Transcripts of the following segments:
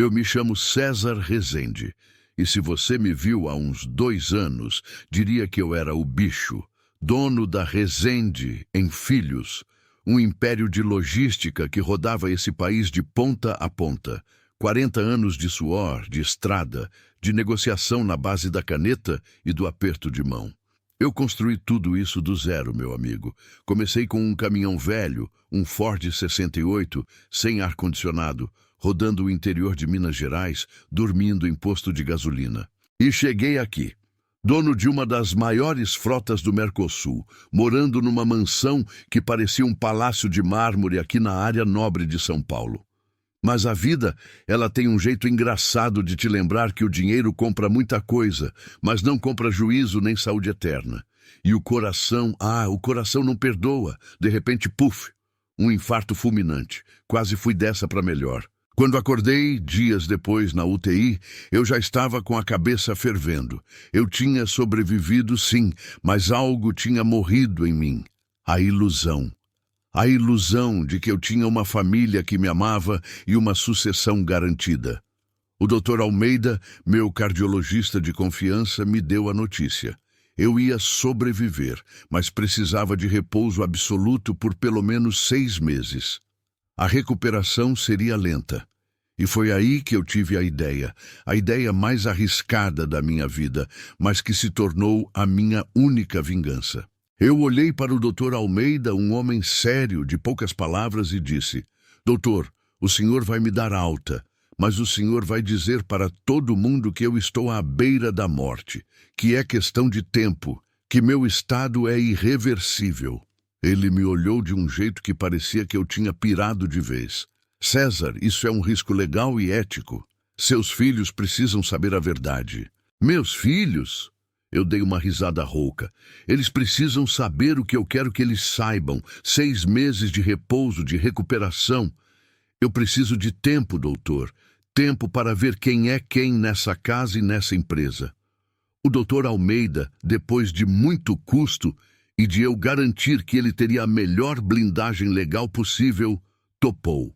Eu me chamo César Rezende, e se você me viu há uns 2 anos, diria que eu era o bicho, dono da Rezende em Filhos, um império de logística que rodava esse país de ponta a ponta. 40 anos de suor, de estrada, de negociação na base da caneta e do aperto de mão. Eu construí tudo isso do zero, meu amigo. Comecei com um caminhão velho, um Ford 68, sem ar-condicionado, rodando o interior de Minas Gerais, dormindo em posto de gasolina. E cheguei aqui, dono de uma das maiores frotas do Mercosul, morando numa mansão que parecia um palácio de mármore aqui na área nobre de São Paulo. Mas a vida, ela tem um jeito engraçado de te lembrar que o dinheiro compra muita coisa, mas não compra juízo nem saúde eterna. E o coração não perdoa. De repente, puf, um infarto fulminante. Quase fui dessa para melhor. Quando acordei, dias depois, na UTI, eu já estava com a cabeça fervendo. Eu tinha sobrevivido, sim, mas algo tinha morrido em mim. A ilusão. A ilusão de que eu tinha uma família que me amava e uma sucessão garantida. O Dr. Almeida, meu cardiologista de confiança, me deu a notícia. Eu ia sobreviver, mas precisava de repouso absoluto por pelo menos 6 meses. A recuperação seria lenta. E foi aí que eu tive a ideia mais arriscada da minha vida, mas que se tornou a minha única vingança. Eu olhei para o Dr. Almeida, um homem sério, de poucas palavras, e disse: Doutor, o senhor vai me dar alta, mas o senhor vai dizer para todo mundo que eu estou à beira da morte, que é questão de tempo, que meu estado é irreversível. Ele me olhou de um jeito que parecia que eu tinha pirado de vez. César, isso é um risco legal e ético. Seus filhos precisam saber a verdade. Meus filhos? Eu dei uma risada rouca. Eles precisam saber o que eu quero que eles saibam. 6 meses de repouso, de recuperação. Eu preciso de tempo, doutor. Tempo para ver quem é quem nessa casa e nessa empresa. O doutor Almeida, depois de muito custo e de eu garantir que ele teria a melhor blindagem legal possível, topou.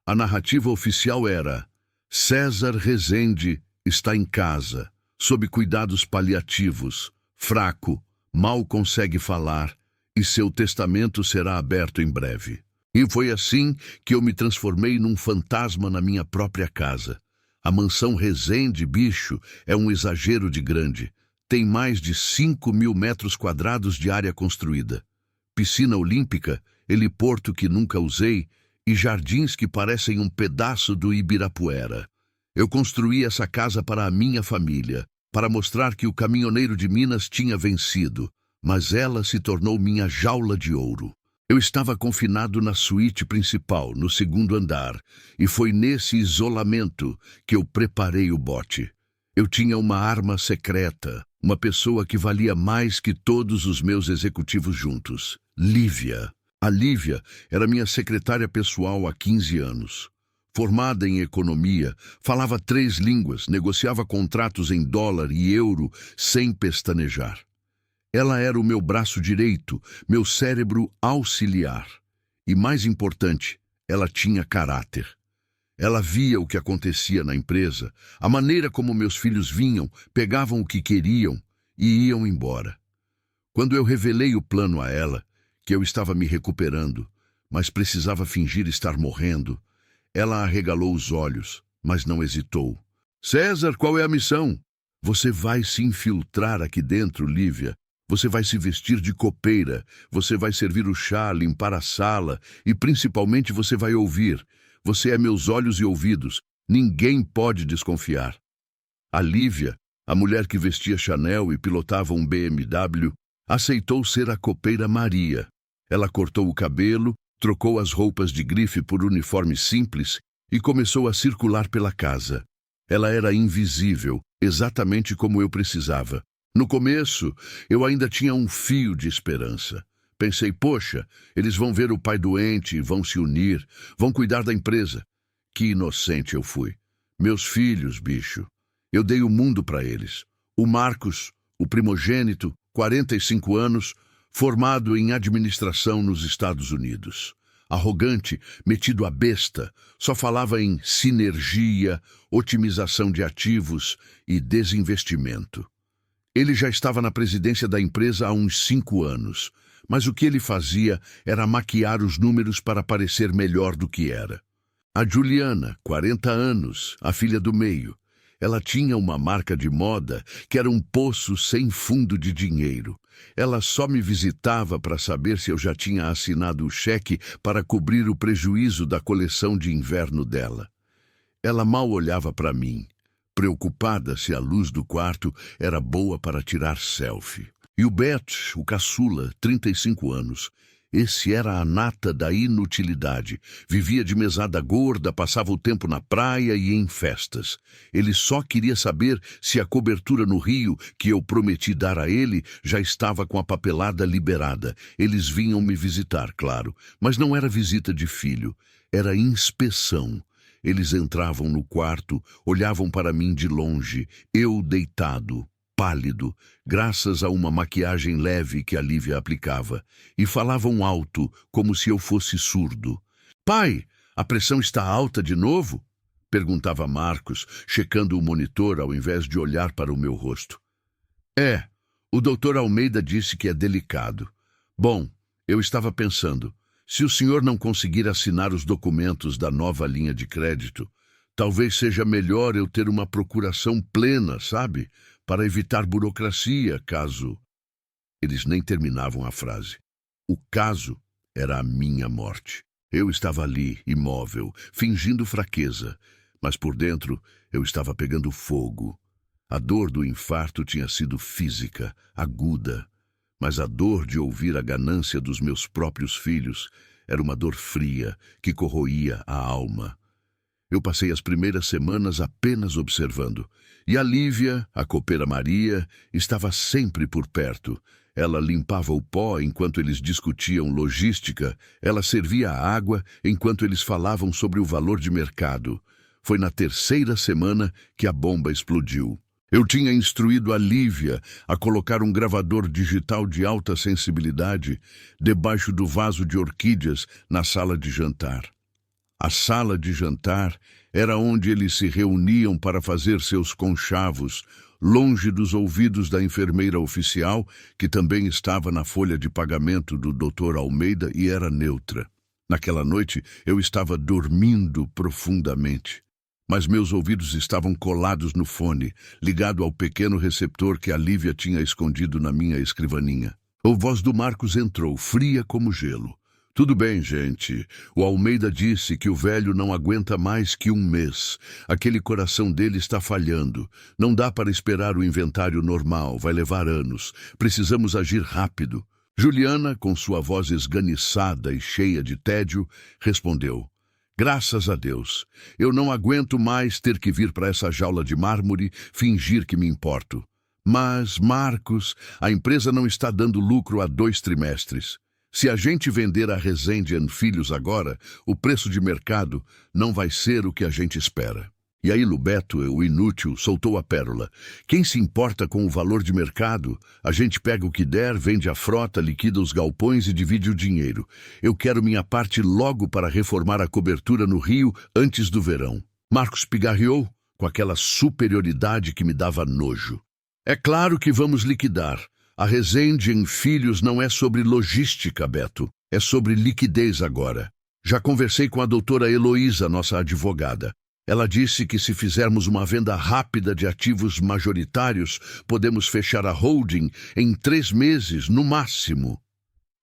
A narrativa oficial era: César Rezende está em casa, sob cuidados paliativos, fraco, mal consegue falar, e seu testamento será aberto em breve. E foi assim que eu me transformei num fantasma na minha própria casa. A mansão Rezende, bicho, é um exagero de grande. Tem mais de 5.000 metros quadrados de área construída. Piscina olímpica, heliporto que nunca usei, e jardins que parecem um pedaço do Ibirapuera. Eu construí essa casa para a minha família, para mostrar que o caminhoneiro de Minas tinha vencido, mas ela se tornou minha jaula de ouro. Eu estava confinado na suíte principal, no 2º andar, e foi nesse isolamento que eu preparei o bote. Eu tinha uma arma secreta, uma pessoa que valia mais que todos os meus executivos juntos. Lívia. A Lívia era minha secretária pessoal há 15 anos. Formada em economia, falava 3 línguas, negociava contratos em dólar e euro sem pestanejar. Ela era o meu braço direito, meu cérebro auxiliar. E mais importante, ela tinha caráter. Ela via o que acontecia na empresa, a maneira como meus filhos vinham, pegavam o que queriam e iam embora. Quando eu revelei o plano a ela, que eu estava me recuperando, mas precisava fingir estar morrendo, ela arregalou os olhos, mas não hesitou. César, qual é a missão? Você vai se infiltrar aqui dentro, Lívia. Você vai se vestir de copeira, você vai servir o chá, limpar a sala e principalmente você vai ouvir. Você é meus olhos e ouvidos. Ninguém pode desconfiar. A Lívia, a mulher que vestia Chanel e pilotava um BMW, aceitou ser a copeira Maria. Ela cortou o cabelo, trocou as roupas de grife por uniforme simples e começou a circular pela casa. Ela era invisível, exatamente como eu precisava. No começo, eu ainda tinha um fio de esperança. Pensei, poxa, eles vão ver o pai doente e vão se unir, vão cuidar da empresa. Que inocente eu fui. Meus filhos, bicho. Eu dei o mundo para eles. O Marcos, o primogênito, 45 anos, formado em administração nos Estados Unidos. arrogante, metido à besta, só falava em sinergia, otimização de ativos e desinvestimento. Ele já estava na presidência da empresa há uns 5 anos, mas o que ele fazia era maquiar os números para parecer melhor do que era. A Juliana, 40 anos, a filha do meio, ela tinha uma marca de moda que era um poço sem fundo de dinheiro. Ela só me visitava para saber se eu já tinha assinado o cheque para cobrir o prejuízo da coleção de inverno dela. Ela mal olhava para mim, preocupada se a luz do quarto era boa para tirar selfie. E o Bet, o caçula, 35 anos, esse era a nata da inutilidade. Vivia de mesada gorda, passava o tempo na praia e em festas. Ele só queria saber se a cobertura no rio que eu prometi dar a ele já estava com a papelada liberada. Eles vinham me visitar, claro, mas não era visita de filho, era inspeção. Eles entravam no quarto, olhavam para mim de longe, eu deitado, pálido, graças a uma maquiagem leve que a Lívia aplicava, e falavam alto, como se eu fosse surdo. "Pai, a pressão está alta de novo?" perguntava Marcos, checando o monitor ao invés de olhar para o meu rosto. "É, o doutor Almeida disse que é delicado. Bom, eu estava pensando, se o senhor não conseguir assinar os documentos da nova linha de crédito, talvez seja melhor eu ter uma procuração plena, sabe? Para evitar burocracia, caso..." Eles nem terminavam a frase. O caso era a minha morte. Eu estava ali, imóvel, fingindo fraqueza, mas por dentro eu estava pegando fogo. A dor do infarto tinha sido física, aguda, mas a dor de ouvir a ganância dos meus próprios filhos era uma dor fria que corroía a alma. Eu passei as primeiras semanas apenas observando, e a Lívia, a copeira Maria, estava sempre por perto. Ela limpava o pó enquanto eles discutiam logística, ela servia a água enquanto eles falavam sobre o valor de mercado. Foi na 3ª semana que a bomba explodiu. Eu tinha instruído a Lívia a colocar um gravador digital de alta sensibilidade debaixo do vaso de orquídeas na sala de jantar. A sala de jantar era onde eles se reuniam para fazer seus conchavos, longe dos ouvidos da enfermeira oficial, que também estava na folha de pagamento do Dr. Almeida e era neutra. Naquela noite eu estava dormindo profundamente, mas meus ouvidos estavam colados no fone, ligado ao pequeno receptor que a Lívia tinha escondido na minha escrivaninha. A voz do Marcos entrou, fria como gelo. "Tudo bem, gente. O Almeida disse que o velho não aguenta mais que 1 mês. Aquele coração dele está falhando. Não dá para esperar o inventário normal. Vai levar anos. Precisamos agir rápido." Juliana, com sua voz esganiçada e cheia de tédio, respondeu: "Graças a Deus. Eu não aguento mais ter que vir para essa jaula de mármore fingir que me importo. Mas, Marcos, a empresa não está dando lucro há 2 trimestres. Se a gente vender a Rezende & Filhos agora, o preço de mercado não vai ser o que a gente espera." E aí Lubeto, o inútil, soltou a pérola. "Quem se importa com o valor de mercado? A gente pega o que der, vende a frota, liquida os galpões e divide o dinheiro. Eu quero minha parte logo para reformar a cobertura no rio antes do verão." Marcos pigarreou com aquela superioridade que me dava nojo. "É claro que vamos liquidar. A Rezende & Filhos não é sobre logística, Beto. É sobre liquidez agora. Já conversei com a doutora Heloísa, nossa advogada. Ela disse que se fizermos uma venda rápida de ativos majoritários, podemos fechar a holding em 3 meses, no máximo."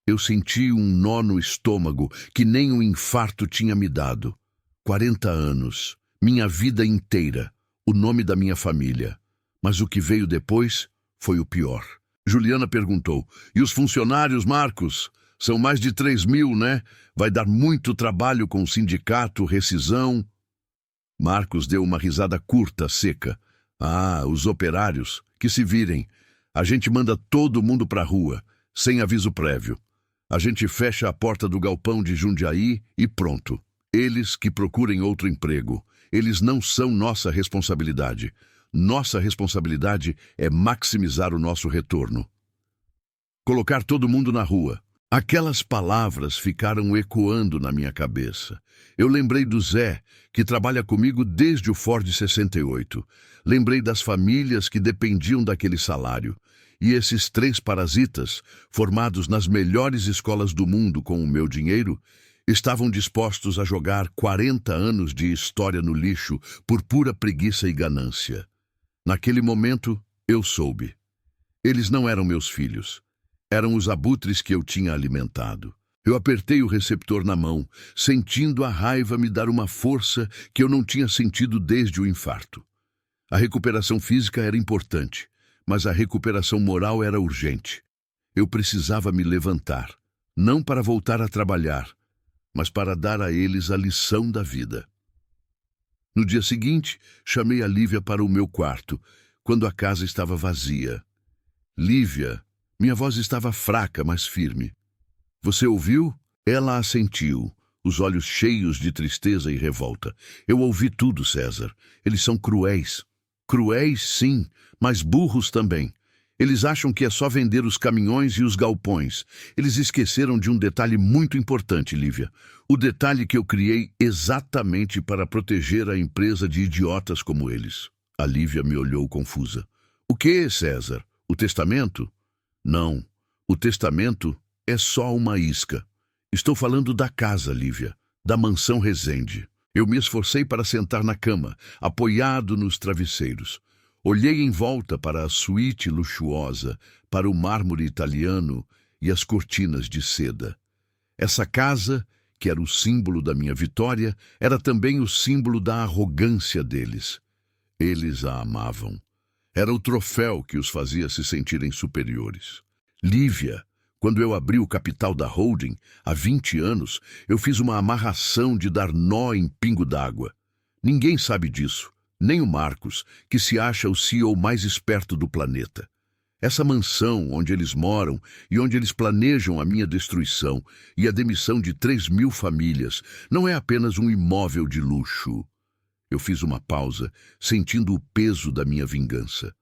Eu senti um nó no estômago que nem um infarto tinha me dado. 40 anos, minha vida inteira, o nome da minha família. Mas o que veio depois foi o pior. Juliana perguntou: "E os funcionários, Marcos? São mais de 3.000, né? Vai dar muito trabalho com o sindicato, rescisão." Marcos deu uma risada curta, seca. "Ah, os operários, que se virem. A gente manda todo mundo para a rua, sem aviso prévio. A gente fecha a porta do galpão de Jundiaí e pronto. Eles que procurem outro emprego. Eles não são nossa responsabilidade. Nossa responsabilidade é maximizar o nosso retorno. Colocar todo mundo na rua. Aquelas palavras ficaram ecoando na minha cabeça. Eu lembrei do Zé, que trabalha comigo desde o Ford 68. Lembrei das famílias que dependiam daquele salário. E esses 3 parasitas, formados nas melhores escolas do mundo com o meu dinheiro, estavam dispostos a jogar 40 anos de história no lixo por pura preguiça e ganância. Naquele momento, eu soube. Eles não eram meus filhos. Eram os abutres que eu tinha alimentado. Eu apertei o receptor na mão, sentindo a raiva me dar uma força que eu não tinha sentido desde o infarto. A recuperação física era importante, mas a recuperação moral era urgente. Eu precisava me levantar, não para voltar a trabalhar, mas para dar a eles a lição da vida. No dia seguinte, chamei a Lívia para o meu quarto, quando a casa estava vazia. Lívia, minha voz estava fraca, mas firme. Você ouviu? Ela assentiu, os olhos cheios de tristeza e revolta. Eu ouvi tudo, César. Eles são cruéis. Cruéis, sim, mas burros também. Eles acham que é só vender os caminhões e os galpões. Eles esqueceram de um detalhe muito importante, Lívia. O detalhe que eu criei exatamente para proteger a empresa de idiotas como eles. A Lívia me olhou confusa. O que, César? O testamento? Não, o testamento é só uma isca. Estou falando da casa, Lívia, da mansão Resende. Eu me esforcei para sentar na cama, apoiado nos travesseiros. Olhei em volta para a suíte luxuosa, para o mármore italiano e as cortinas de seda. Essa casa, que era o símbolo da minha vitória, era também o símbolo da arrogância deles. Eles a amavam. Era o troféu que os fazia se sentirem superiores. Lívia, quando eu abri o capital da holding, há 20 anos, eu fiz uma amarração de dar nó em pingo d'água. Ninguém sabe disso, nem o Marcos, que se acha o CEO mais esperto do planeta. Essa mansão onde eles moram e onde eles planejam a minha destruição e a demissão de 3.000 famílias não é apenas um imóvel de luxo. Eu fiz uma pausa, sentindo o peso da minha vingança.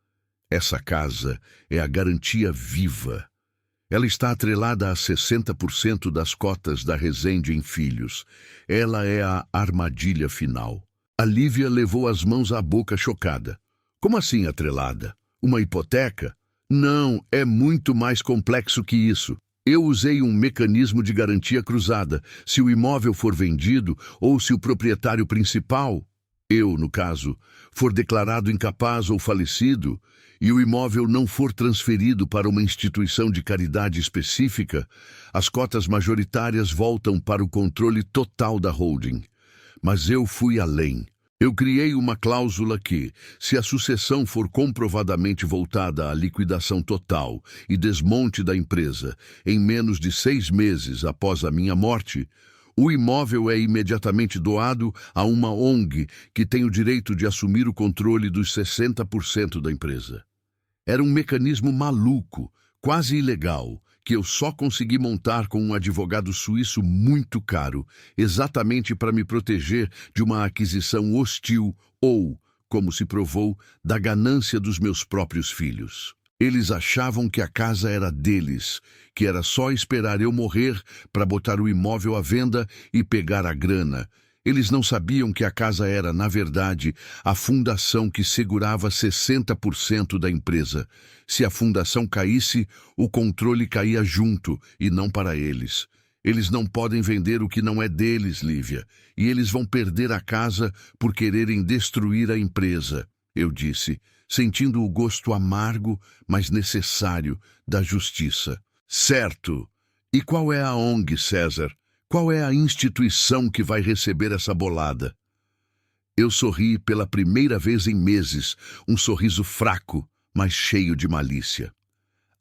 Essa casa é a garantia viva. Ela está atrelada a 60% das cotas da Resende em filhos. Ela é a armadilha final. A Lívia levou as mãos à boca chocada. Como assim atrelada? Uma hipoteca? Não, é muito mais complexo que isso. Eu usei um mecanismo de garantia cruzada. Se o imóvel for vendido ou se o proprietário principal, eu, no caso, for declarado incapaz ou falecido e o imóvel não for transferido para uma instituição de caridade específica, as cotas majoritárias voltam para o controle total da holding. Mas eu fui além. Eu criei uma cláusula que, se a sucessão for comprovadamente voltada à liquidação total e desmonte da empresa em menos de 6 meses após a minha morte, o imóvel é imediatamente doado a uma ONG que tem o direito de assumir o controle dos 60% da empresa. Era um mecanismo maluco, quase ilegal, que eu só consegui montar com um advogado suíço muito caro, exatamente para me proteger de uma aquisição hostil ou, como se provou, da ganância dos meus próprios filhos. Eles achavam que a casa era deles, que era só esperar eu morrer para botar o imóvel à venda e pegar a grana. Eles não sabiam que a casa era, na verdade, a fundação que segurava 60% da empresa. Se a fundação caísse, o controle caía junto, e não para eles. Eles não podem vender o que não é deles, Lívia, e eles vão perder a casa por quererem destruir a empresa, eu disse, sentindo o gosto amargo, mas necessário, da justiça. Certo. E qual é a ONG, César? Qual é a instituição que vai receber essa bolada? Eu sorri pela primeira vez em meses, um sorriso fraco, mas cheio de malícia.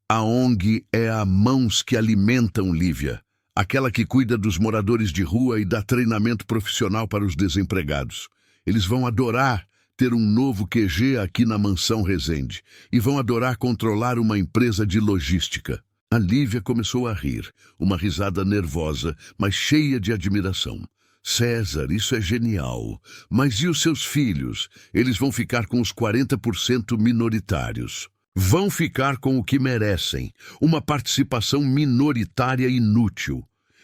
A ONG é a Mãos que Alimentam, Lívia, aquela que cuida dos moradores de rua e dá treinamento profissional para os desempregados. Eles vão adorar ter um novo QG aqui na mansão Resende e vão adorar controlar uma empresa de logística. A Lívia começou a rir, uma risada nervosa, mas cheia de admiração. César, isso é genial. Mas e os seus filhos? Eles vão ficar com os 40% minoritários. Vão ficar com o que merecem, uma participação minoritária inútil.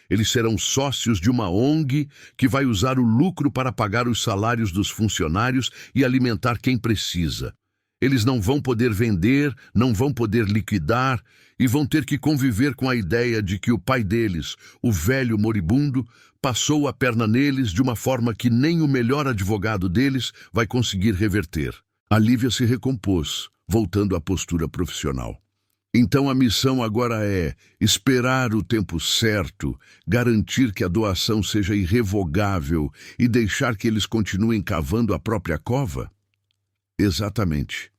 Eles serão sócios de uma ONG que vai usar o lucro para pagar os salários dos funcionários e alimentar quem precisa. Eles não vão poder vender, não vão poder liquidar e vão ter que conviver com a ideia de que o pai deles, o velho moribundo, passou a perna neles de uma forma que nem o melhor advogado deles vai conseguir reverter. A Lívia se recompôs, voltando à postura profissional. Então a missão agora é esperar o tempo certo, garantir que a doação seja irrevogável e deixar que eles continuem cavando a própria cova? Exatamente.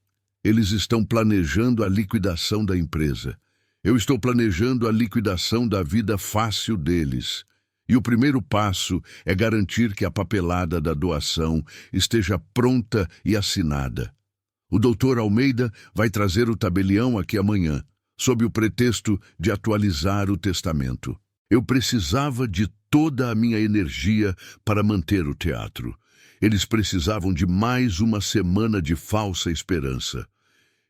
Eles estão planejando a liquidação da empresa. Eu estou planejando a liquidação da vida fácil deles. E o primeiro passo é garantir que a papelada da doação esteja pronta e assinada. O Dr. Almeida vai trazer o tabelião aqui amanhã, sob o pretexto de atualizar o testamento. Eu precisava de toda a minha energia para manter o teatro. Eles precisavam de mais uma semana de falsa esperança.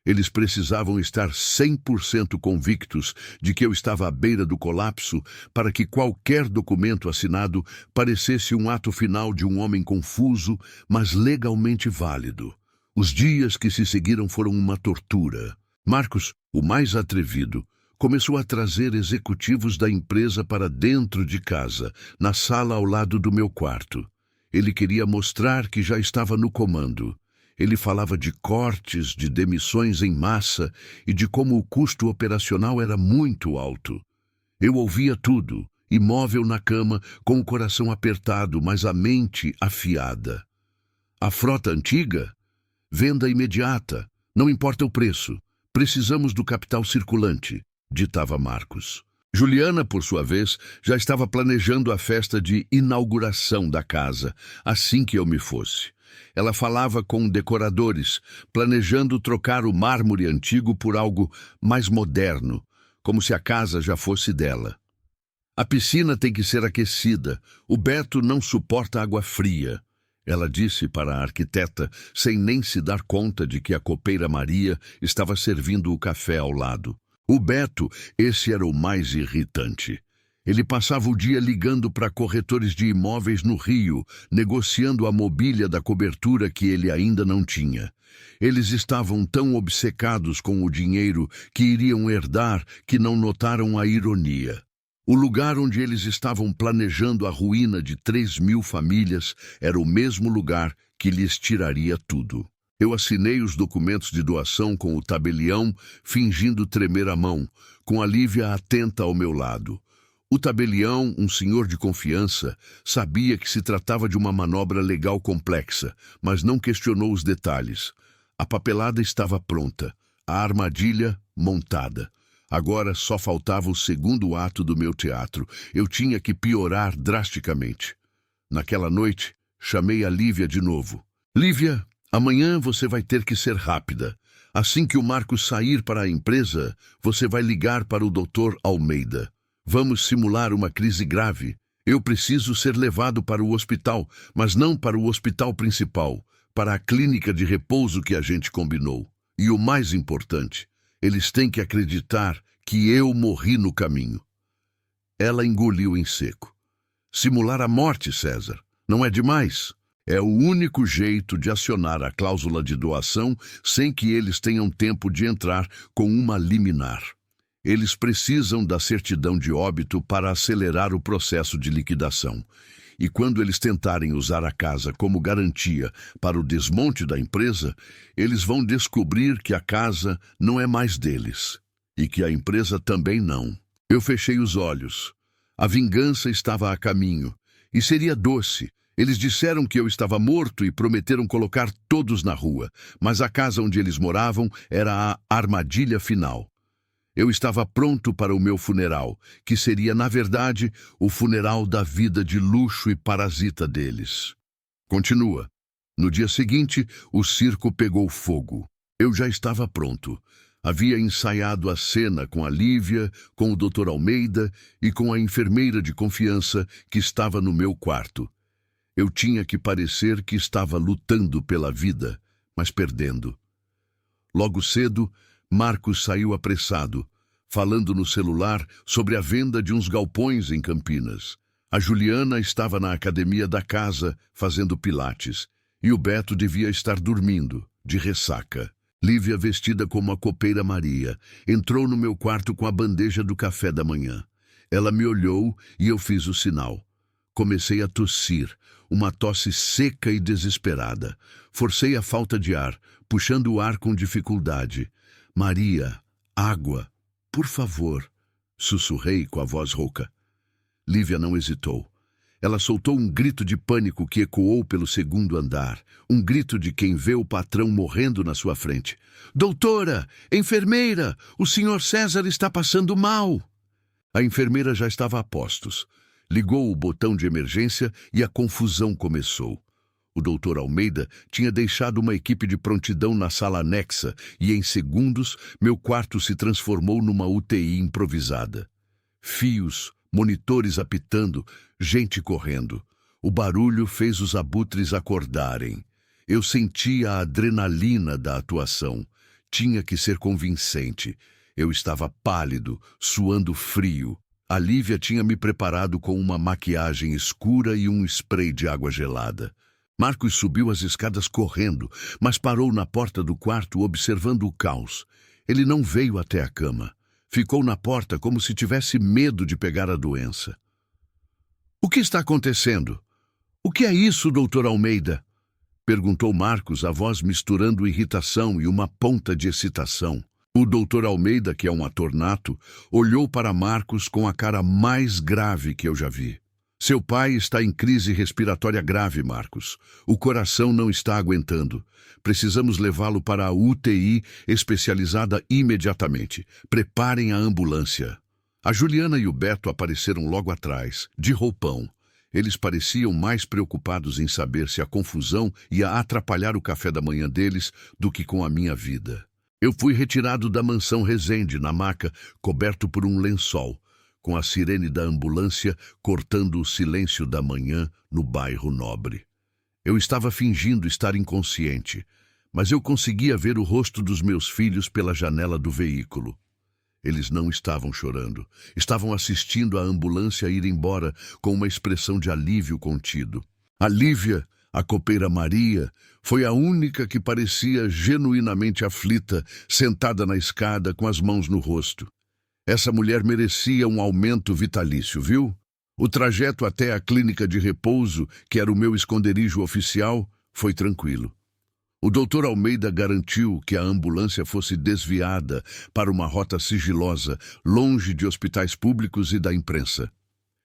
Eles precisavam estar 100% convictos de que eu estava à beira do colapso para que qualquer documento assinado parecesse um ato final de um homem confuso, mas legalmente válido. Os dias que se seguiram foram uma tortura. Marcos, o mais atrevido, começou a trazer executivos da empresa para dentro de casa, na sala ao lado do meu quarto. Ele queria mostrar que já estava no comando. Ele falava de cortes, de demissões em massa e de como o custo operacional era muito alto. Eu ouvia tudo, imóvel na cama, com o coração apertado, mas a mente afiada. A frota antiga? Venda imediata. Não importa o preço. Precisamos do capital circulante, ditava Marcos. Juliana, por sua vez, já estava planejando a festa de inauguração da casa, assim que eu me fosse. Ela falava com decoradores, planejando trocar o mármore antigo por algo mais moderno, como se a casa já fosse dela. A piscina tem que ser aquecida, o Beto não suporta água fria. Ela disse para a arquiteta, sem nem se dar conta de que a copeira Maria estava servindo o café ao lado. O Beto, esse era o mais irritante. Ele passava o dia ligando para corretores de imóveis no Rio, negociando a mobília da cobertura que ele ainda não tinha. Eles estavam tão obcecados com o dinheiro que iriam herdar que não notaram a ironia. O lugar onde eles estavam planejando a ruína de 3.000 famílias era o mesmo lugar que lhes tiraria tudo. Eu assinei os documentos de doação com o tabelião, fingindo tremer a mão, com a Lívia atenta ao meu lado. O tabelião, um senhor de confiança, sabia que se tratava de uma manobra legal complexa, mas não questionou os detalhes. A papelada estava pronta, a armadilha montada. Agora só faltava o segundo ato do meu teatro. Eu tinha que piorar drasticamente. Naquela noite, chamei a Lívia de novo. Lívia, amanhã você vai ter que ser rápida. Assim que o Marcos sair para a empresa, você vai ligar para o Dr. Almeida. Vamos simular uma crise grave. Eu preciso ser levado para o hospital, mas não para o hospital principal, para a clínica de repouso que a gente combinou. E o mais importante, eles têm que acreditar que eu morri no caminho. Ela engoliu em seco. Simular a morte, César, não é demais? É o único jeito de acionar a cláusula de doação sem que eles tenham tempo de entrar com uma liminar. Eles precisam da certidão de óbito para acelerar o processo de liquidação. E quando eles tentarem usar a casa como garantia para o desmonte da empresa, eles vão descobrir que a casa não é mais deles. E que a empresa também não. Eu fechei os olhos. A vingança estava a caminho. E seria doce. Eles disseram que eu estava morto e prometeram colocar todos na rua. Mas a casa onde eles moravam era a armadilha final. Eu estava pronto para o meu funeral, que seria, na verdade, o funeral da vida de luxo e parasita deles. Continua. No dia seguinte, o circo pegou fogo. Eu já estava pronto. Havia ensaiado a cena com a Lívia, com o Dr. Almeida e com a enfermeira de confiança que estava no meu quarto. Eu tinha que parecer que estava lutando pela vida, mas perdendo. Logo cedo, Marcos saiu apressado, falando no celular sobre a venda de uns galpões em Campinas. A Juliana estava na academia da casa, fazendo pilates, e o Beto devia estar dormindo, de ressaca. Lívia, vestida como a copeira Maria, entrou no meu quarto com a bandeja do café da manhã. Ela me olhou e eu fiz o sinal. Comecei a tossir, uma tosse seca e desesperada. Forcei a falta de ar, puxando o ar com dificuldade. Maria, água, por favor, sussurrei com a voz rouca. Lívia não hesitou. Ela soltou um grito de pânico que ecoou pelo segundo andar. Um grito de quem vê o patrão morrendo na sua frente. Doutora! Enfermeira! O senhor César está passando mal! A enfermeira já estava a postos. Ligou o botão de emergência e a confusão começou. O doutor Almeida tinha deixado uma equipe de prontidão na sala anexa e, em segundos, meu quarto se transformou numa UTI improvisada. Fios, monitores apitando, gente correndo. O barulho fez os abutres acordarem. Eu sentia a adrenalina da atuação. Tinha que ser convincente. Eu estava pálido, suando frio. A Lívia tinha me preparado com uma maquiagem escura e um spray de água gelada. Marcos subiu as escadas correndo, mas parou na porta do quarto observando o caos. Ele não veio até a cama. Ficou na porta como se tivesse medo de pegar a doença. O que está acontecendo? O que é isso, doutor Almeida? Perguntou Marcos, a voz misturando irritação e uma ponta de excitação. O doutor Almeida, que é um ator nato, olhou para Marcos com a cara mais grave que eu já vi. Seu pai está em crise respiratória grave, Marcos. O coração não está aguentando. Precisamos levá-lo para a UTI especializada imediatamente. Preparem a ambulância. A Juliana e o Beto apareceram logo atrás, de roupão. Eles pareciam mais preocupados em saber se a confusão ia atrapalhar o café da manhã deles do que com a minha vida. Eu fui retirado da mansão Resende, na maca, coberto por um lençol, com a sirene da ambulância cortando o silêncio da manhã no bairro Nobre. Eu estava fingindo estar inconsciente, mas eu conseguia ver o rosto dos meus filhos pela janela do veículo. Eles não estavam chorando, estavam assistindo a ambulância ir embora com uma expressão de alívio contido. A Lívia, a copeira Maria, foi a única que parecia genuinamente aflita, sentada na escada com as mãos no rosto. Essa mulher merecia um aumento vitalício, viu? O trajeto até a clínica de repouso, que era o meu esconderijo oficial, foi tranquilo. O doutor Almeida garantiu que a ambulância fosse desviada para uma rota sigilosa, longe de hospitais públicos e da imprensa.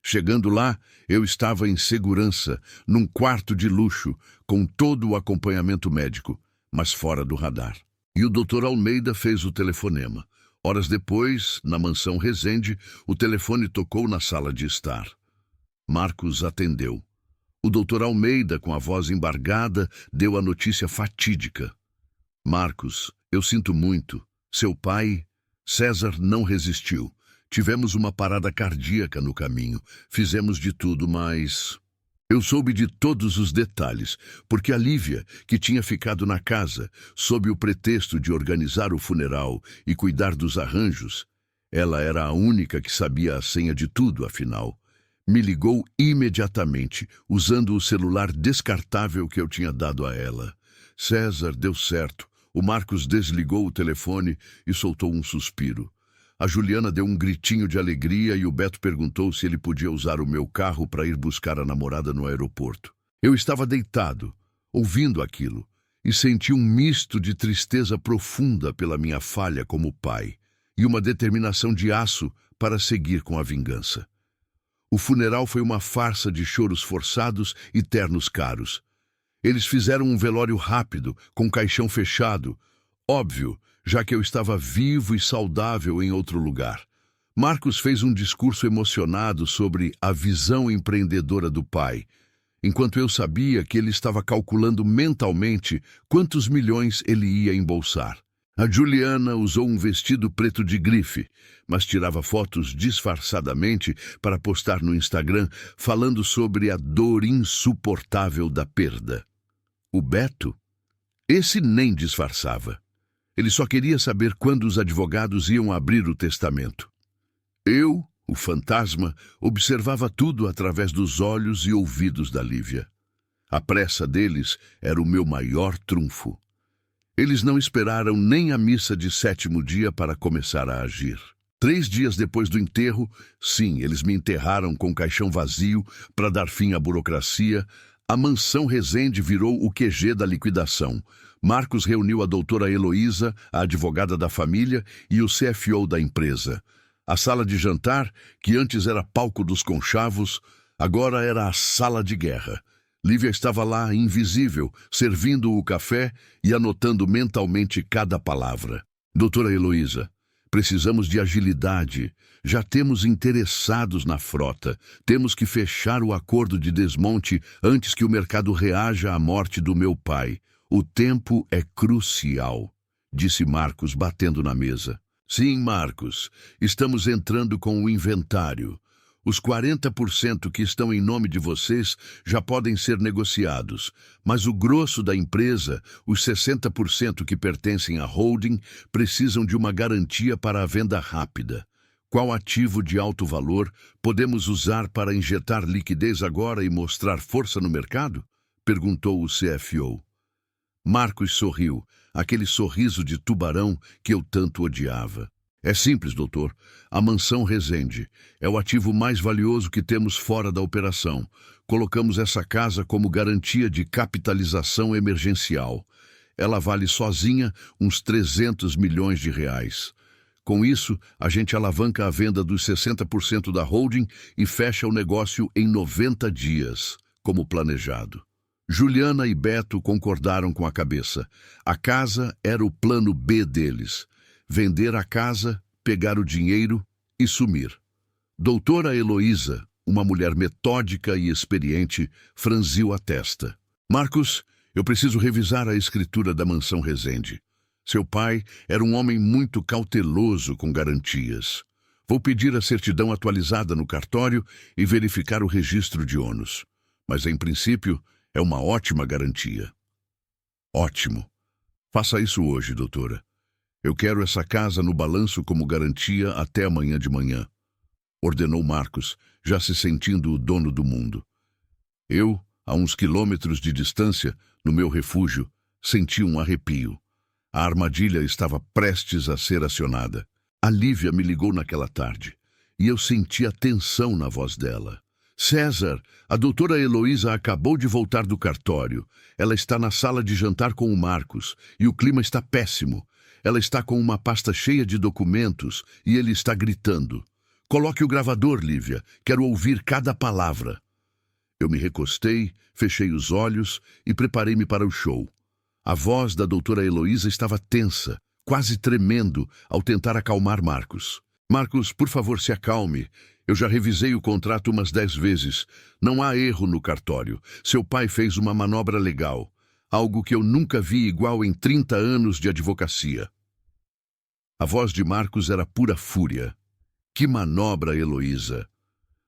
Chegando lá, eu estava em segurança, num quarto de luxo, com todo o acompanhamento médico, mas fora do radar. E o doutor Almeida fez o telefonema. Horas depois, na mansão Resende, o telefone tocou na sala de estar. Marcos atendeu. O doutor Almeida, com a voz embargada, deu a notícia fatídica. Marcos, eu sinto muito. Seu pai, César, não resistiu. Tivemos uma parada cardíaca no caminho. Fizemos de tudo, mas... Eu soube de todos os detalhes, porque a Lívia, que tinha ficado na casa, sob o pretexto de organizar o funeral e cuidar dos arranjos, ela era a única que sabia a senha de tudo, afinal. Me ligou imediatamente, usando o celular descartável que eu tinha dado a ela. César, deu certo. O Marcos desligou o telefone e soltou um suspiro. A Juliana deu um gritinho de alegria e o Beto perguntou se ele podia usar o meu carro para ir buscar a namorada no aeroporto. Eu estava deitado, ouvindo aquilo, e senti um misto de tristeza profunda pela minha falha como pai e uma determinação de aço para seguir com a vingança. O funeral foi uma farsa de choros forçados e ternos caros. Eles fizeram um velório rápido, com caixão fechado. Óbvio, já que eu estava vivo e saudável em outro lugar. Marcos fez um discurso emocionado sobre a visão empreendedora do pai, enquanto eu sabia que ele estava calculando mentalmente quantos milhões ele ia embolsar. A Juliana usou um vestido preto de grife, mas tirava fotos disfarçadamente para postar no Instagram, falando sobre a dor insuportável da perda. O Beto? Esse nem disfarçava. Ele só queria saber quando os advogados iam abrir o testamento. Eu, o fantasma, observava tudo através dos olhos e ouvidos da Lívia. A pressa deles era o meu maior trunfo. Eles não esperaram nem a missa de 7º dia para começar a agir. 3 dias depois do enterro, sim, eles me enterraram com o caixão vazio para dar fim à burocracia. A mansão Rezende virou o QG da liquidação. Marcos reuniu a doutora Heloísa, a advogada da família, e o CFO da empresa. A sala de jantar, que antes era palco dos conchavos, agora era a sala de guerra. Lívia estava lá, invisível, servindo o café e anotando mentalmente cada palavra. Doutora Heloísa, precisamos de agilidade. Já temos interessados na frota. Temos que fechar o acordo de desmonte antes que o mercado reaja à morte do meu pai. O tempo é crucial, disse Marcos, batendo na mesa. Sim, Marcos, estamos entrando com o inventário. Os 40% que estão em nome de vocês já podem ser negociados, mas o grosso da empresa, os 60% que pertencem à holding, precisam de uma garantia para a venda rápida. Qual ativo de alto valor podemos usar para injetar liquidez agora e mostrar força no mercado? Perguntou o CFO. Marcos sorriu, aquele sorriso de tubarão que eu tanto odiava. É simples, doutor. A mansão Rezende é o ativo mais valioso que temos fora da operação. Colocamos essa casa como garantia de capitalização emergencial. Ela vale sozinha uns 300 milhões de reais. Com isso, a gente alavanca a venda dos 60% da holding e fecha o negócio em 90 dias, como planejado. Juliana e Beto concordaram com a cabeça. A casa era o plano B deles. Vender a casa, pegar o dinheiro e sumir. Doutora Heloísa, uma mulher metódica e experiente, franziu a testa. Marcos, eu preciso revisar a escritura da mansão Rezende. Seu pai era um homem muito cauteloso com garantias. Vou pedir a certidão atualizada no cartório e verificar o registro de ônus. Mas, em princípio, é uma ótima garantia. Ótimo. Faça isso hoje, doutora. Eu quero essa casa no balanço como garantia até amanhã de manhã, ordenou Marcos, já se sentindo o dono do mundo. Eu, a uns quilômetros de distância, no meu refúgio, senti um arrepio. A armadilha estava prestes a ser acionada. A Lívia me ligou naquela tarde, e eu senti a tensão na voz dela. César, a doutora Heloísa acabou de voltar do cartório. Ela está na sala de jantar com o Marcos, e o clima está péssimo. Ela está com uma pasta cheia de documentos e ele está gritando. Coloque o gravador, Lívia. Quero ouvir cada palavra. Eu me recostei, fechei os olhos e preparei-me para o show. A voz da doutora Heloísa estava tensa, quase tremendo, ao tentar acalmar Marcos. Marcos, por favor, se acalme. Eu já revisei o contrato umas 10 vezes. Não há erro no cartório. Seu pai fez uma manobra legal. Algo que eu nunca vi igual em 30 anos de advocacia. A voz de Marcos era pura fúria. Que manobra, Heloísa!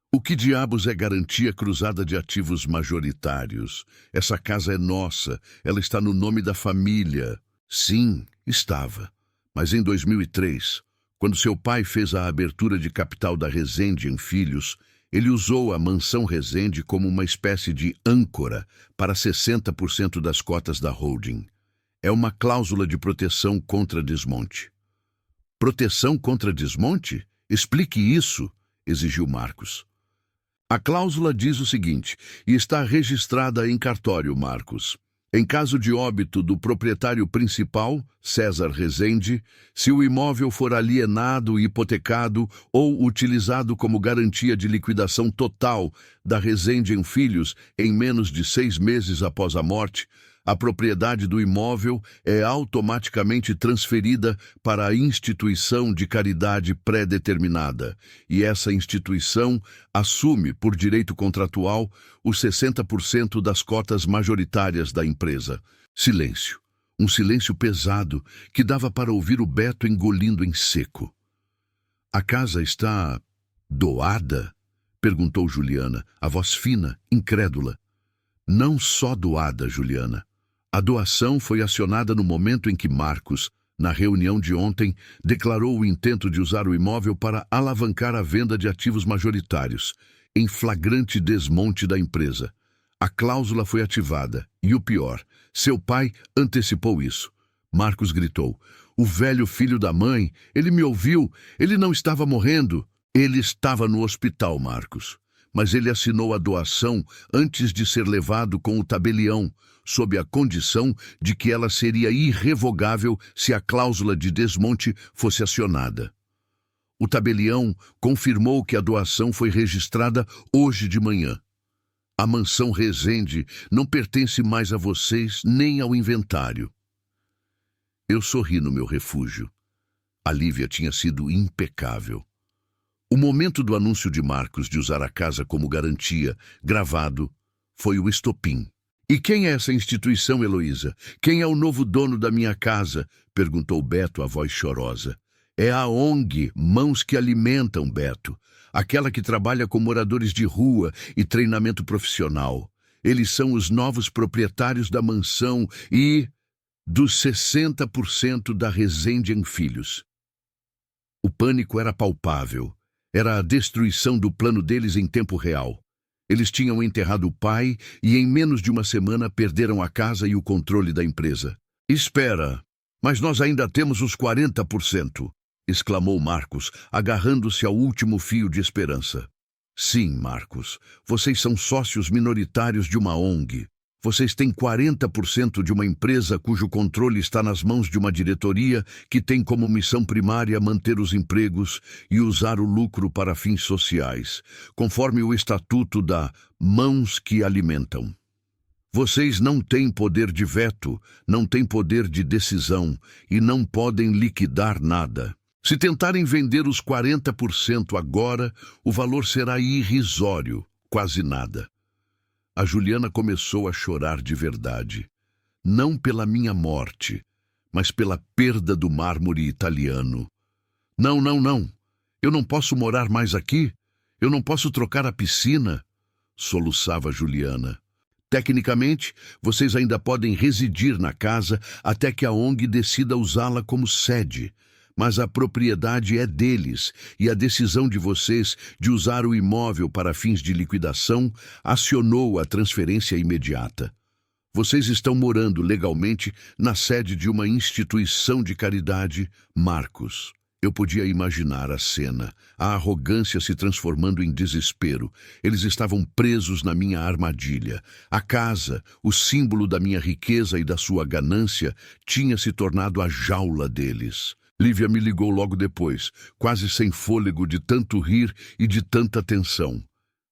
O que diabos é garantia cruzada de ativos majoritários? Essa casa é nossa, ela está no nome da família. Sim, estava. Mas em 2003, quando seu pai fez a abertura de capital da Rezende em Filhos, ele usou a mansão Rezende como uma espécie de âncora para 60% das cotas da holding. É uma cláusula de proteção contra desmonte. Proteção contra desmonte? Explique isso, exigiu Marcos. A cláusula diz o seguinte, e está registrada em cartório, Marcos. Em caso de óbito do proprietário principal, César Rezende, se o imóvel for alienado, hipotecado ou utilizado como garantia de liquidação total da Rezende em Filhos em menos de 6 meses após a morte, a propriedade do imóvel é automaticamente transferida para a instituição de caridade pré-determinada, e essa instituição assume, por direito contratual, os 60% das cotas majoritárias da empresa. Silêncio. Um silêncio pesado que dava para ouvir o Beto engolindo em seco. A casa está doada? Perguntou Juliana, a voz fina, incrédula. Não só doada, Juliana. A doação foi acionada no momento em que Marcos, Na reunião de ontem, declarou o intento de usar o imóvel para alavancar a venda de ativos majoritários, em flagrante desmonte da empresa. A cláusula foi ativada, e o pior, seu pai antecipou isso. Marcos gritou: "O velho filho da mãe, ele me ouviu, ele não estava morrendo." Ele estava no hospital, Marcos. Mas ele assinou a doação antes de ser levado com o tabelião, sob a condição de que ela seria irrevogável se a cláusula de desmonte fosse acionada. O tabelião confirmou que a doação foi registrada hoje de manhã. A mansão Rezende não pertence mais a vocês nem ao inventário. Eu sorri no meu refúgio. A Lívia tinha sido impecável. O momento do anúncio de Marcos de usar a casa como garantia, gravado, foi o estopim. "E quem é essa instituição, Heloísa? Quem é o novo dono da minha casa?" perguntou Beto, a voz chorosa. "É a ONG Mãos que Alimentam, Beto. Aquela que trabalha com moradores de rua e treinamento profissional. Eles são os novos proprietários da mansão e dos 60% da Rezende em Filhos." O pânico era palpável. Era a destruição do plano deles em tempo real. Eles tinham enterrado o pai e em menos de uma semana perderam a casa e o controle da empresa. "Espera, mas nós ainda temos os 40%, exclamou Marcos, agarrando-se ao último fio de esperança. "Sim, Marcos, vocês são sócios minoritários de uma ONG. Vocês têm 40% de uma empresa cujo controle está nas mãos de uma diretoria que tem como missão primária manter os empregos e usar o lucro para fins sociais, conforme o estatuto da Mãos que Alimentam. Vocês não têm poder de veto, não têm poder de decisão e não podem liquidar nada. Se tentarem vender os 40% agora, o valor será irrisório, quase nada." A Juliana começou a chorar de verdade. Não pela minha morte, mas pela perda do mármore italiano. Não. Eu não posso morar mais aqui. Eu não posso trocar a piscina, soluçava Juliana. Tecnicamente, vocês ainda podem residir na casa até que a ONG decida usá-la como sede. Mas a propriedade é deles e a decisão de vocês de usar o imóvel para fins de liquidação acionou a transferência imediata. Vocês estão morando legalmente na sede de uma instituição de caridade, Marcos. Eu podia imaginar a cena, a arrogância se transformando em desespero. Eles estavam presos na minha armadilha. A casa, o símbolo da minha riqueza e da sua ganância, tinha se tornado a jaula deles. Lívia me ligou logo depois, quase sem fôlego de tanto rir e de tanta tensão.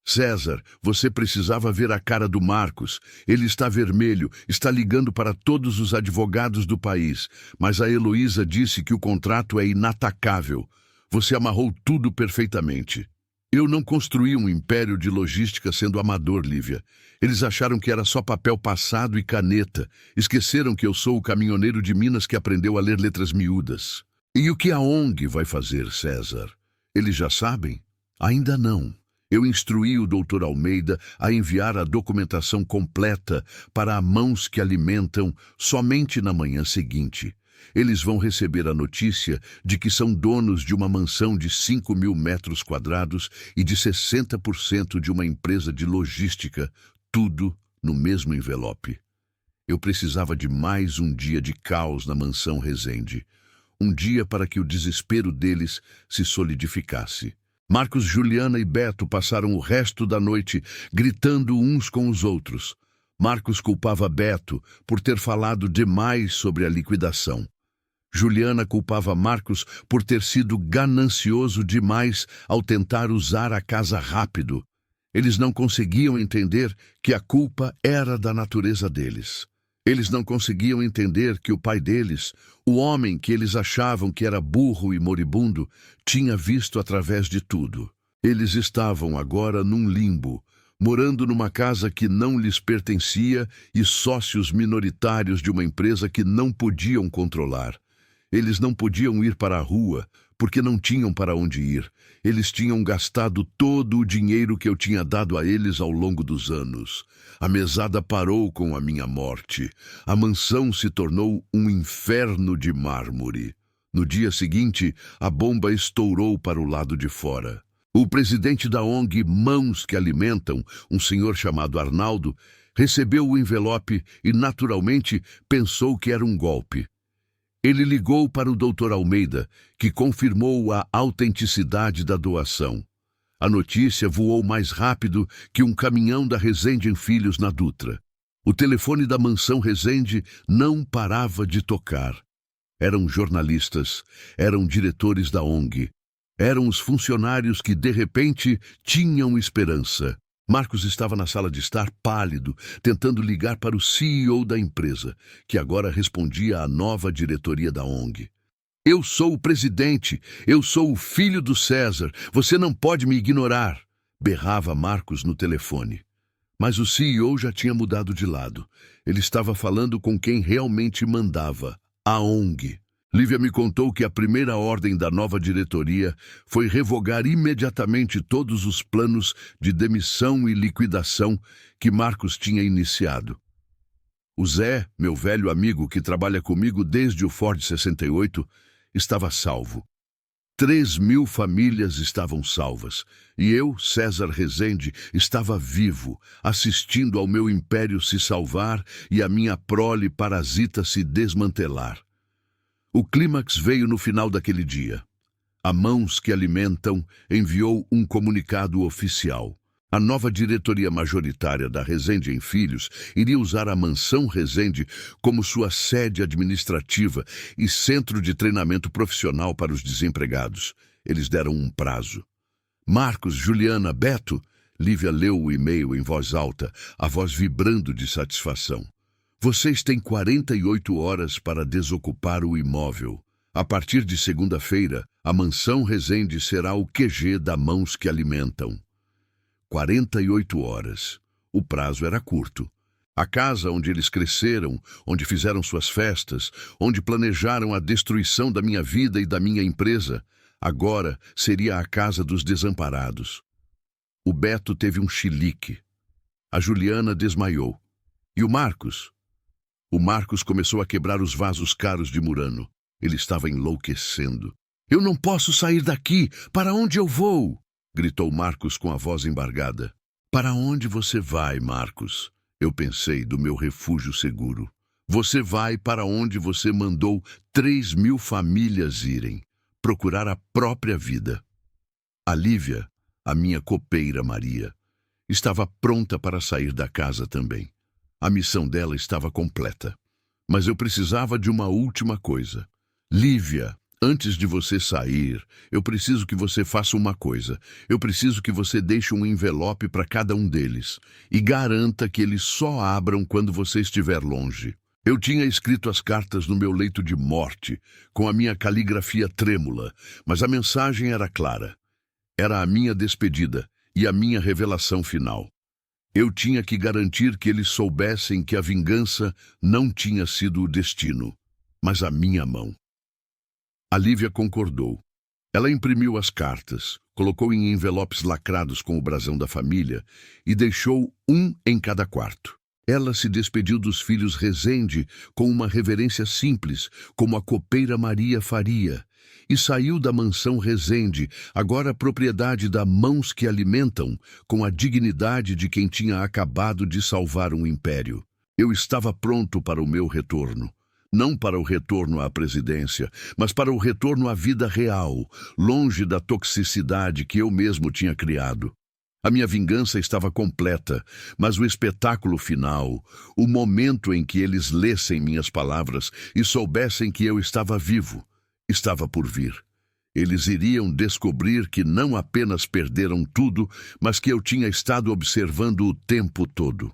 "César, você precisava ver a cara do Marcos. Ele está vermelho, está ligando para todos os advogados do país, mas a Heloísa disse que o contrato é inatacável. Você amarrou tudo perfeitamente." "Eu não construí um império de logística sendo amador, Lívia. Eles acharam que era só papel passado e caneta. Esqueceram que eu sou o caminhoneiro de Minas que aprendeu a ler letras miúdas." "E o que a ONG vai fazer, César? Eles já sabem?" "Ainda não. Eu instruí o Dr. Almeida a enviar a documentação completa para a Mãos que Alimentam somente na manhã seguinte. Eles vão receber a notícia de que são donos de uma mansão de 5.000 metros quadrados e de 60% de uma empresa de logística, tudo no mesmo envelope. Eu precisava de mais um dia de caos na mansão Rezende. Um dia para que o desespero deles se solidificasse. Marcos, Juliana e Beto passaram o resto da noite gritando uns com os outros. Marcos culpava Beto por ter falado demais sobre a liquidação. Juliana culpava Marcos por ter sido ganancioso demais ao tentar usar a casa rápido. Eles não conseguiam entender que a culpa era da natureza deles. Eles não conseguiam entender que o pai deles, o homem que eles achavam que era burro e moribundo, tinha visto através de tudo. Eles estavam agora num limbo, morando numa casa que não lhes pertencia e sócios minoritários de uma empresa que não podiam controlar. Eles não podiam ir para a rua, porque não tinham para onde ir. Eles tinham gastado todo o dinheiro que eu tinha dado a eles ao longo dos anos. A mesada parou com a minha morte. A mansão se tornou um inferno de mármore. No dia seguinte, a bomba estourou para o lado de fora. O presidente da ONG Mãos que Alimentam, um senhor chamado Arnaldo, recebeu o envelope e, naturalmente, pensou que era um golpe. Ele ligou para o Dr. Almeida, que confirmou a autenticidade da doação. A notícia voou mais rápido que um caminhão da Rezende Filhos na Dutra. O telefone da mansão Rezende não parava de tocar. Eram jornalistas, eram diretores da ONG, eram os funcionários que, de repente, tinham esperança. Marcos estava na sala de estar, pálido, tentando ligar para o CEO da empresa, que agora respondia à nova diretoria da ONG. Eu sou o presidente, eu sou o filho do César, você não pode me ignorar, berrava Marcos no telefone. Mas o CEO já tinha mudado de lado. Ele estava falando com quem realmente mandava, a ONG. Lívia me contou que a primeira ordem da nova diretoria foi revogar imediatamente todos os planos de demissão e liquidação que Marcos tinha iniciado. O Zé, meu velho amigo que trabalha comigo desde o Ford 68, estava salvo. 3.000 famílias estavam salvas, e eu, César Rezende, estava vivo, assistindo ao meu império se salvar e a minha prole parasita se desmantelar. O clímax veio no final daquele dia. A Mãos que Alimentam enviou um comunicado oficial. A nova diretoria majoritária da Rezende Filhos iria usar a mansão Rezende como sua sede administrativa e centro de treinamento profissional para os desempregados. Eles deram um prazo. Marcos, Juliana, Beto, Lívia leu o e-mail em voz alta, a voz vibrando de satisfação. Vocês têm 48 horas para desocupar o imóvel. A partir de segunda-feira, a mansão Rezende será o QG da Mãos que Alimentam. 48 horas. O prazo era curto. A casa onde eles cresceram, onde fizeram suas festas, onde planejaram a destruição da minha vida e da minha empresa, agora seria a casa dos desamparados. O Beto teve um chilique. A Juliana desmaiou. E o Marcos? O Marcos começou a quebrar os vasos caros de Murano. Ele estava enlouquecendo. Eu não posso sair daqui! Para onde eu vou? Gritou Marcos com a voz embargada. Para onde você vai, Marcos? Eu pensei, do meu refúgio seguro. Você vai para onde você mandou 3.000 famílias irem. Procurar a própria vida. A Lívia, a minha copeira Maria, estava pronta para sair da casa também. A missão dela estava completa. Mas eu precisava de uma última coisa. Lívia, antes de você sair, eu preciso que você faça uma coisa. Eu preciso que você deixe um envelope para cada um deles e garanta que eles só abram quando você estiver longe. Eu tinha escrito as cartas no meu leito de morte, com a minha caligrafia trêmula, mas a mensagem era clara. Era a minha despedida e a minha revelação final. Eu tinha que garantir que eles soubessem que a vingança não tinha sido o destino, mas a minha mão. A Lívia concordou. Ela imprimiu as cartas, colocou em envelopes lacrados com o brasão da família e deixou um em cada quarto. Ela se despediu dos filhos Rezende com uma reverência simples, como a copeira Maria faria, e saiu da mansão Rezende, agora propriedade da Mãos que Alimentam, com a dignidade de quem tinha acabado de salvar um império. Eu estava pronto para o meu retorno. Não para o retorno à presidência, mas para o retorno à vida real, longe da toxicidade que eu mesmo tinha criado. A minha vingança estava completa, mas o espetáculo final, o momento em que eles lessem minhas palavras e soubessem que eu estava vivo, estava por vir. Eles iriam descobrir que não apenas perderam tudo, mas que eu tinha estado observando o tempo todo.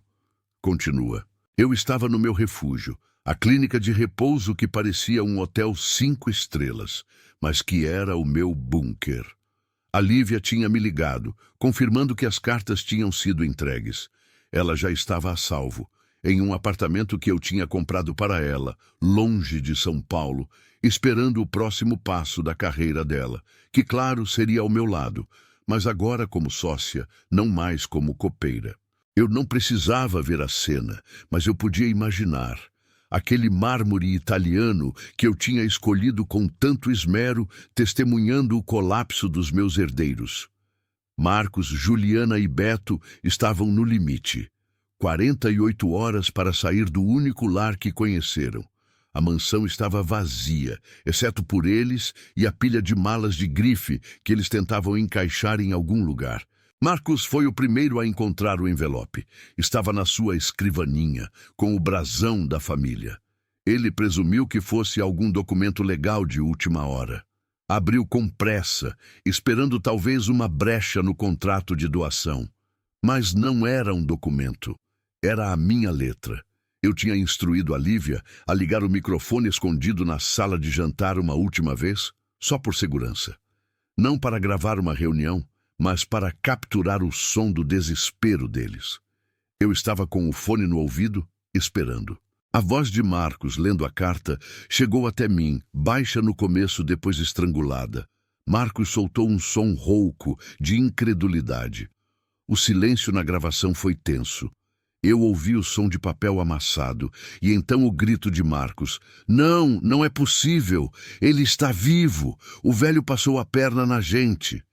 Continua. Eu estava no meu refúgio, a clínica de repouso que parecia um hotel 5 estrelas, mas que era o meu bunker. A Lívia tinha me ligado, confirmando que as cartas tinham sido entregues. Ela já estava a salvo. em um apartamento que eu tinha comprado para ela, longe de São Paulo, esperando o próximo passo da carreira dela, que, claro, seria ao meu lado, mas agora como sócia, não mais como copeira. Eu não precisava ver a cena, mas eu podia imaginar. Aquele mármore italiano que eu tinha escolhido com tanto esmero, testemunhando o colapso dos meus herdeiros. Marcos, Juliana e Beto estavam no limite. 48 horas para sair do único lar que conheceram. A mansão estava vazia, exceto por eles e a pilha de malas de grife que eles tentavam encaixar em algum lugar. Marcos foi o primeiro a encontrar o envelope. Estava na sua escrivaninha, com o brasão da família. Ele presumiu que fosse algum documento legal de última hora. Abriu com pressa, esperando talvez uma brecha no contrato de doação. Mas não era um documento. Era a minha letra. Eu tinha instruído a Lívia a ligar o microfone escondido na sala de jantar uma última vez, só por segurança. Não para gravar uma reunião, mas para capturar o som do desespero deles. Eu estava com o fone no ouvido, esperando. A voz de Marcos, lendo a carta, chegou até mim, baixa no começo, depois estrangulada. Marcos soltou um som rouco, de incredulidade. O silêncio na gravação foi tenso. Eu ouvi o som de papel amassado, e então o grito de Marcos. Não, não é possível! Ele está vivo! O velho passou a perna na gente!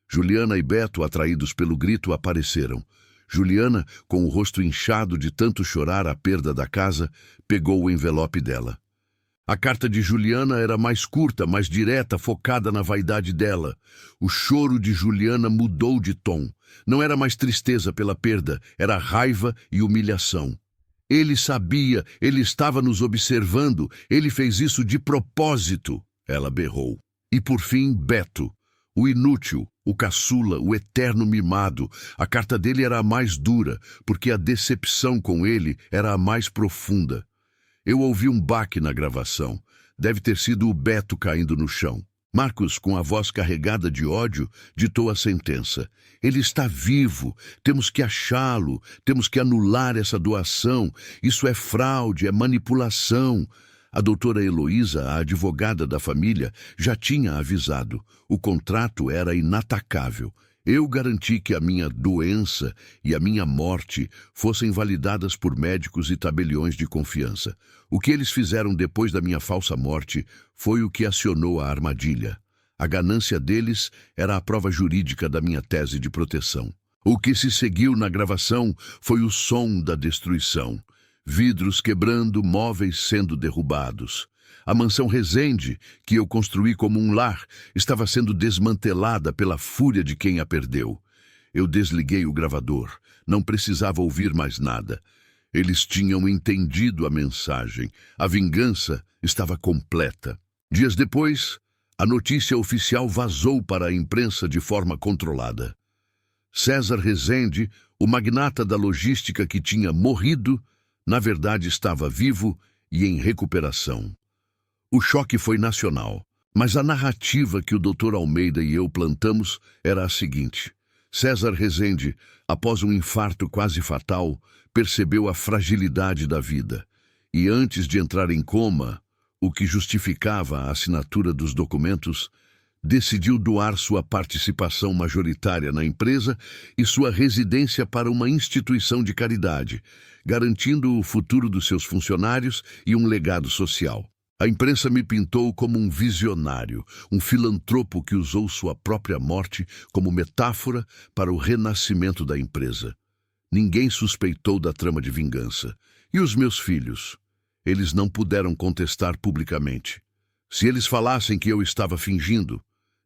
Juliana e Beto, atraídos pelo grito, apareceram. Juliana, com o rosto inchado de tanto chorar a perda da casa, pegou o envelope dela. A carta de Juliana era mais curta, mais direta, focada na vaidade dela. O choro de Juliana mudou de tom. Não era mais tristeza pela perda, era raiva e humilhação. Ele sabia, ele estava nos observando, ele fez isso de propósito, ela berrou. E por fim, Beto. O inútil, o caçula, o eterno mimado. A carta dele era a mais dura, porque a decepção com ele era a mais profunda. Eu ouvi um baque na gravação. Deve ter sido o Beto caindo no chão. Marcos, com a voz carregada de ódio, ditou a sentença. Ele está vivo. Temos que achá-lo. Temos que anular essa doação. Isso é fraude, é manipulação. A doutora Heloísa, a advogada da família, já tinha avisado. O contrato era inatacável. Eu garanti que a minha doença e a minha morte fossem validadas por médicos e tabeliões de confiança. O que eles fizeram depois da minha falsa morte foi o que acionou a armadilha. A ganância deles era a prova jurídica da minha tese de proteção. O que se seguiu na gravação foi o som da destruição. Vidros quebrando, móveis sendo derrubados. A mansão Rezende, que eu construí como um lar, estava sendo desmantelada pela fúria de quem a perdeu. Eu desliguei o gravador. Não precisava ouvir mais nada. Eles tinham entendido a mensagem. A vingança estava completa. Dias depois, a notícia oficial vazou para a imprensa de forma controlada. César Rezende, o magnata da logística que tinha morrido, na verdade estava vivo e em recuperação. O choque foi nacional, mas a narrativa que o Dr. Almeida e eu plantamos era a seguinte. César Rezende, após um infarto quase fatal, percebeu a fragilidade da vida e, antes de entrar em coma, o que justificava a assinatura dos documentos, decidiu doar sua participação majoritária na empresa e sua residência para uma instituição de caridade, garantindo o futuro dos seus funcionários e um legado social. A imprensa me pintou como um visionário, um filantropo que usou sua própria morte como metáfora para o renascimento da empresa. Ninguém suspeitou da trama de vingança. E os meus filhos? Eles não puderam contestar publicamente. Se eles falassem que eu estava fingindo,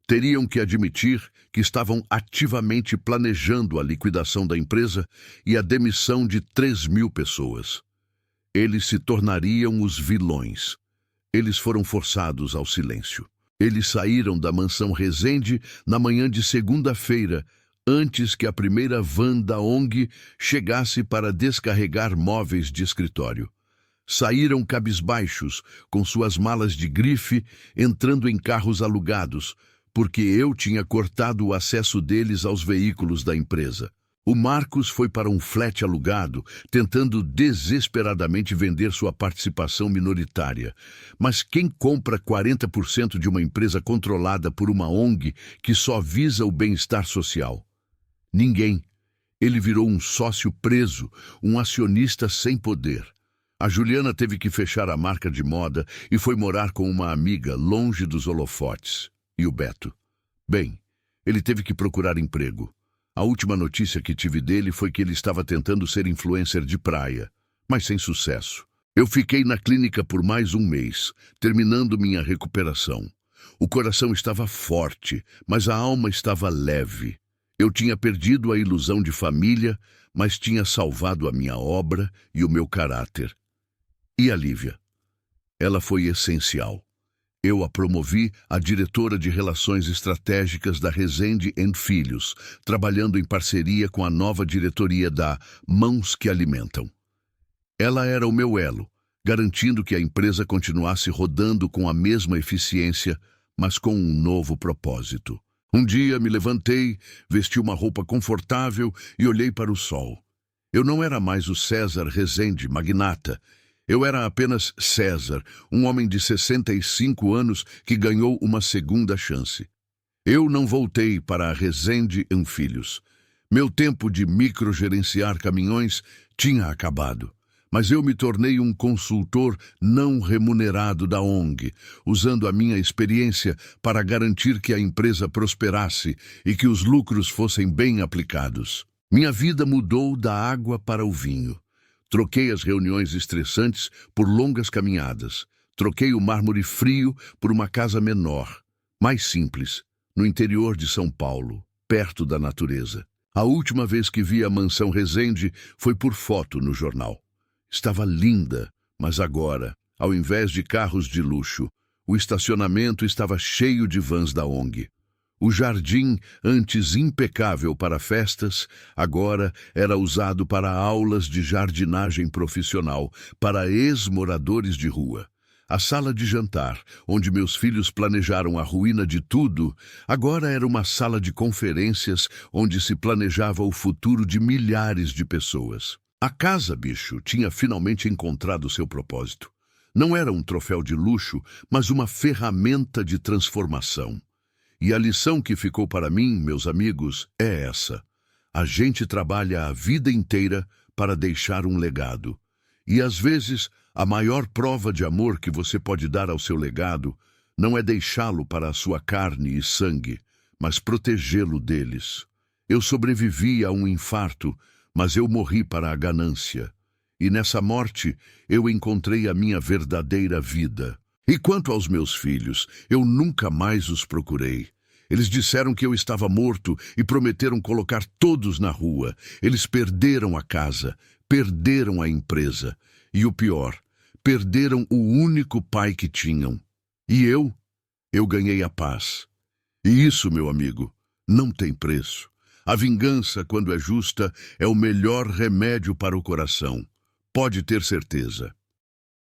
teriam que admitir que estavam ativamente planejando a liquidação da empresa e a demissão de 3.000 pessoas. Eles se tornariam os vilões. Eles foram forçados ao silêncio. Eles saíram da mansão Rezende na manhã de segunda-feira, antes que a primeira van da ONG chegasse para descarregar móveis de escritório. Saíram cabisbaixos, com suas malas de grife, entrando em carros alugados, porque eu tinha cortado o acesso deles aos veículos da empresa. O Marcos foi para um flat alugado, tentando desesperadamente vender sua participação minoritária. Mas quem compra 40% de uma empresa controlada por uma ONG que só visa o bem-estar social? Ninguém. Ele virou um sócio preso, um acionista sem poder. A Juliana teve que fechar a marca de moda e foi morar com uma amiga, longe dos holofotes. E o Beto? Bem, ele teve que procurar emprego. A última notícia que tive dele foi que ele estava tentando ser influencer de praia, mas sem sucesso. Eu fiquei na clínica por mais um mês, terminando minha recuperação. O coração estava forte, mas a alma estava leve. Eu tinha perdido a ilusão de família, mas tinha salvado a minha obra e o meu caráter. E a Lívia? Ela foi essencial. Eu a promovi a diretora de Relações Estratégicas da Rezende & Filhos, trabalhando em parceria com a nova diretoria da Mãos que Alimentam. Ela era o meu elo, garantindo que a empresa continuasse rodando com a mesma eficiência, mas com um novo propósito. Um dia me levantei, vesti uma roupa confortável e olhei para o sol. Eu não era mais o César Rezende, magnata. Eu era apenas César, um homem de 65 anos que ganhou uma segunda chance. Eu não voltei para a Rezende & Filhos. Meu tempo de microgerenciar caminhões tinha acabado. Mas eu me tornei um consultor não remunerado da ONG, usando a minha experiência para garantir que a empresa prosperasse e que os lucros fossem bem aplicados. Minha vida mudou da água para o vinho. Troquei as reuniões estressantes por longas caminhadas. Troquei o mármore frio por uma casa menor, mais simples, no interior de São Paulo, perto da natureza. A última vez que vi a mansão Rezende foi por foto no jornal. Estava linda, mas agora, ao invés de carros de luxo, o estacionamento estava cheio de vans da ONG. O jardim, antes impecável para festas, agora era usado para aulas de jardinagem profissional para ex-moradores de rua. A sala de jantar, onde meus filhos planejaram a ruína de tudo, agora era uma sala de conferências onde se planejava o futuro de milhares de pessoas. A casa, bicho, tinha finalmente encontrado seu propósito. Não era um troféu de luxo, mas uma ferramenta de transformação. E a lição que ficou para mim, meus amigos, é essa. A gente trabalha a vida inteira para deixar um legado. E às vezes, a maior prova de amor que você pode dar ao seu legado não é deixá-lo para a sua carne e sangue, mas protegê-lo deles. Eu sobrevivi a um infarto, mas eu morri para a ganância. E nessa morte, eu encontrei a minha verdadeira vida. E quanto aos meus filhos, eu nunca mais os procurei. Eles disseram que eu estava morto e prometeram colocar todos na rua. Eles perderam a casa, perderam a empresa. E o pior, perderam o único pai que tinham. E eu ganhei a paz. E isso, meu amigo, não tem preço. A vingança, quando é justa, é o melhor remédio para o coração. Pode ter certeza.